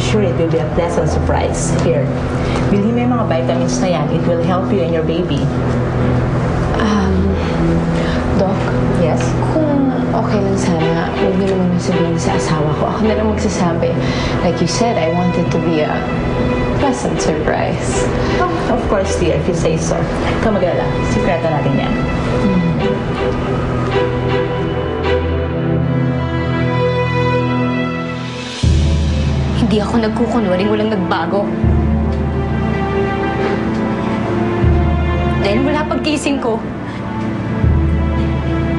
sure it will be a pleasant surprise. Here, bilhin mo yung mga vitamins na yan. It will help you and your baby. Doc? Yes? Kung okay lang sana, huwag niyo naman sabihin sa asawa ko. Ako na lang magsasabi. Like you said, I want it to be a pleasant surprise. Oh, of course, dear, if you say so. Ikaw mag-alala. Sikreto natin yan. Hindi ako nagkukunwaring walang nagbago. Dahil mula pagkising ko,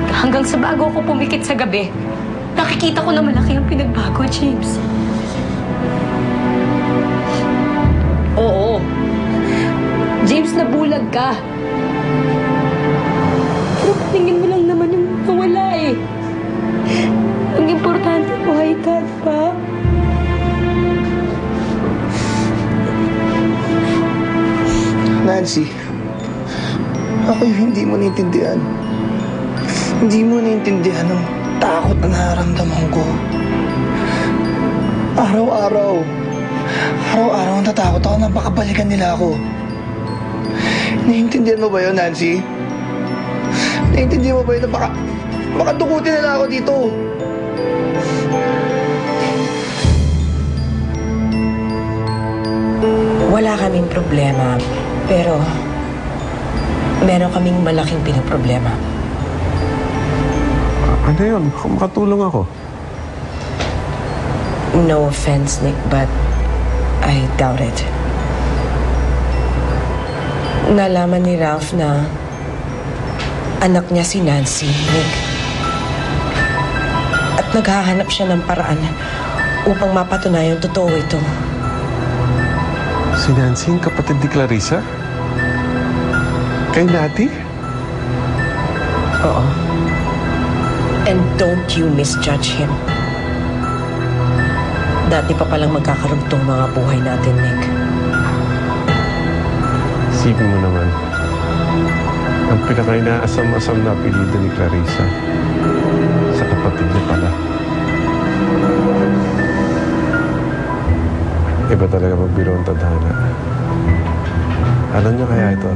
hanggang sa bago ako pumikit sa gabi, nakikita ko na malaki ang pinagbago, James. Oo. James, nabulag ka. Pero tingin mo lang naman yung nawala eh. Ang importante, buhay ka, pa. Nancy, ako yung hindi mo naiintindihan. Hindi mo naiintindihan ang takot na nararamdaman ko. Araw-araw natatakot ako na baka balikan nila ako. Naiintindihan mo ba yun, Nancy? Naiintindihan mo ba yun na baka dukutin nila ako dito? Wala kaming problema, pero meron kaming malaking pinoproblema. Ano yun? Makatulong ako. No offense, Nick, but I doubt it. Nalaman ni Ralph na anak niya si Nancy, Nick. At naghahanap siya ng paraan upang mapatunayan totoo ito. Si Nancy, yung kapatid ni Clarissa? Kay Nati? Oo. And don't you misjudge him. Dati pa palang magkakarugtong mga buhay natin, Nick. Isipin mo naman, ang pinaka-inaasam-asam na apelido ni Clarissa sa kapatid niya pala. Iba talaga magbiro ang tadhana. Alam niyo kaya ito?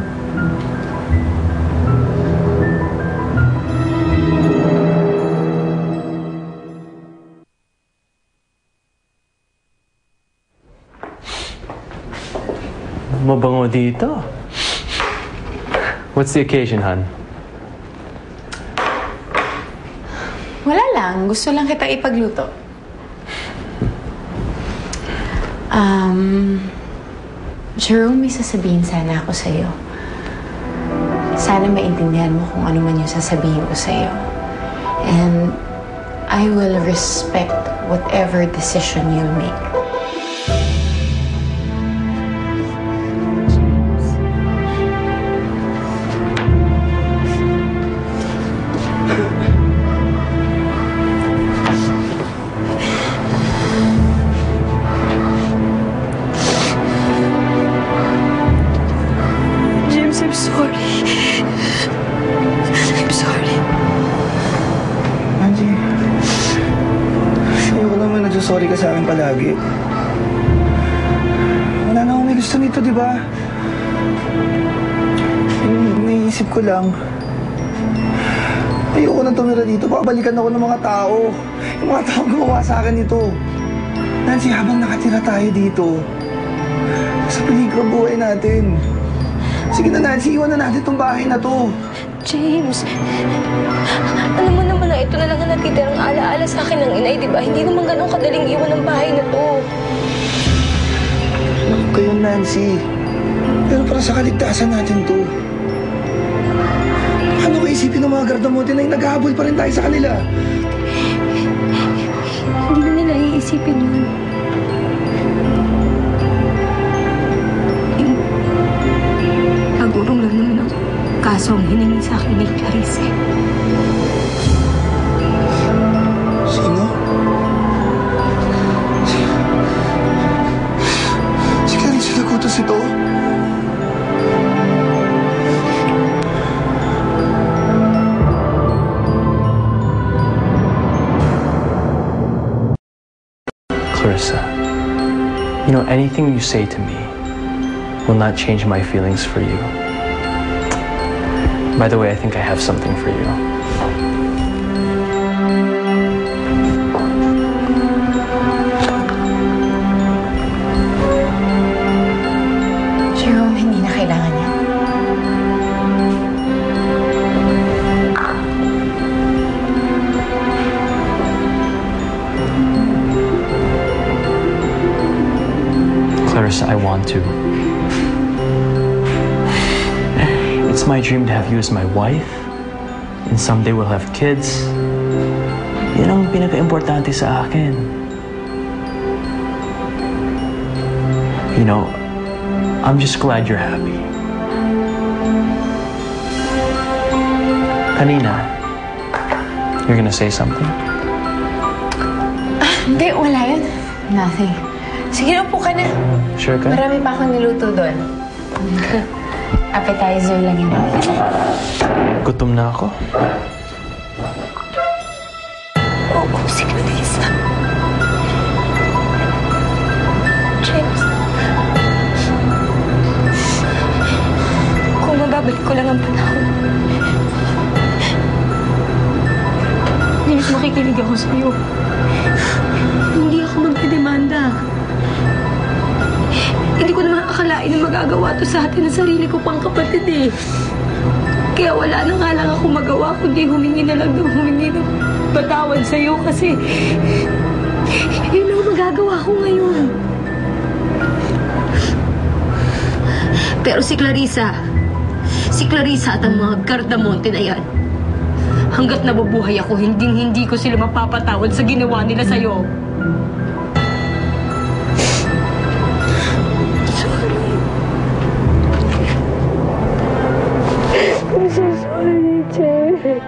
Mabango dito. What's the occasion, hon? Wala lang. Gusto lang kita ipagluto. Jerome, may sasabihin sana ako sa'yo. Sana maintindihan mo kung ano man yung sasabihin ko sa'yo. And I will respect whatever decision you'll make. Sorry ka sa akin palagi. Wala na akong may gusto nito, di ba? Naisip ko lang. Ayoko na tumira dito. Babalikan ako ng mga tao. Yung mga tao gumawa sa akin ito. Nancy, habang nakatira tayo dito, sa peligro buhay natin. Sige na, Nancy, iwan na natin itong bahay na to. James, alam mo naman na ito na lang ang natitirang alaala sa akin ng inay, di ba? Hindi naman ganun kadaling iwan ng bahay na to. Naku kayo, Nancy. Pero para sa kaligtasan natin to. Ano ka isipin ng mga gardamote na yung naghahabol pa rin tayo sa kanila? Hindi na nila iisipin yun. Nagurong lang naman ang kaso ang hiningi sa akin ni Clarissa. Sino? Si Clarissa Lagutos ito? Clarissa, You know, anything you say to me will not change my feelings for you. By the way, I think I have something for you. Jerome, hindi na kailangan yan. Clarissa, I want to. It's my dream to have you as my wife, and someday we'll have kids. Yan ang pinaka-importante sa akin. You know, I'm just glad you're happy. Kanina, you're gonna say something? Hindi, wala yun. Nothing. Sige, upo ka na. Sure ka? Marami pa akong niluto doon. Appetizer lang yun. Gutom na ako. Oo, si Clarissa. James. Kung mababalik ko lang ang panahon. James, makikinig ako sa'yo. Hindi ako magdedemanda. Hindi ko naman akalain na magagawa to sa atin ng sarili ko pang kapatid eh. Kaya wala na nga lang ako magawa kundi humingi na lang ng humingi ng patawad sa'yo kasi yun ang magagawa ko ngayon. Pero si Clarissa at ang mga Gardamonte na yan, hanggat nabubuhay ako, hindi ko sila mapapatawad sa ginawa nila sa'yo. I'm so sorry, Jay.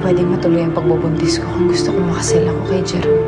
Pwedeng matuloy ang pagbubuntis ko kung gusto ko makasal ako kay Jerome.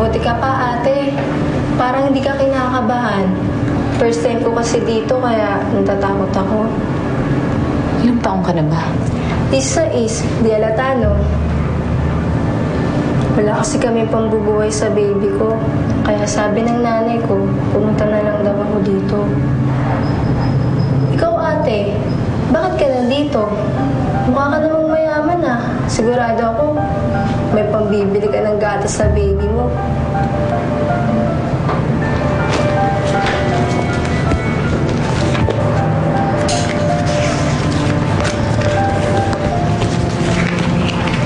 Buti ka pa, ate. Parang hindi ka kinakabahan. First time ko kasi dito, kaya natatakot ako. Ilang taong ka na ba? 16, di alata, no? Wala kasi kami pambubuhay sa baby ko. Kaya sabi ng nanay ko, pumunta na lang daw ako dito. Ikaw, ate, bakit ka nandito? Mukha ka namang mayaman, ah. Sigurado ako, may pambibili ka ng gatas sa baby mo.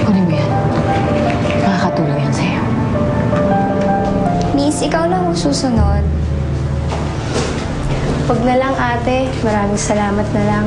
Kunin mo yan. Makakatulong yan sa'yo. Miss, ikaw lang ang susunod. Huwag na lang, ate. Maraming salamat na lang.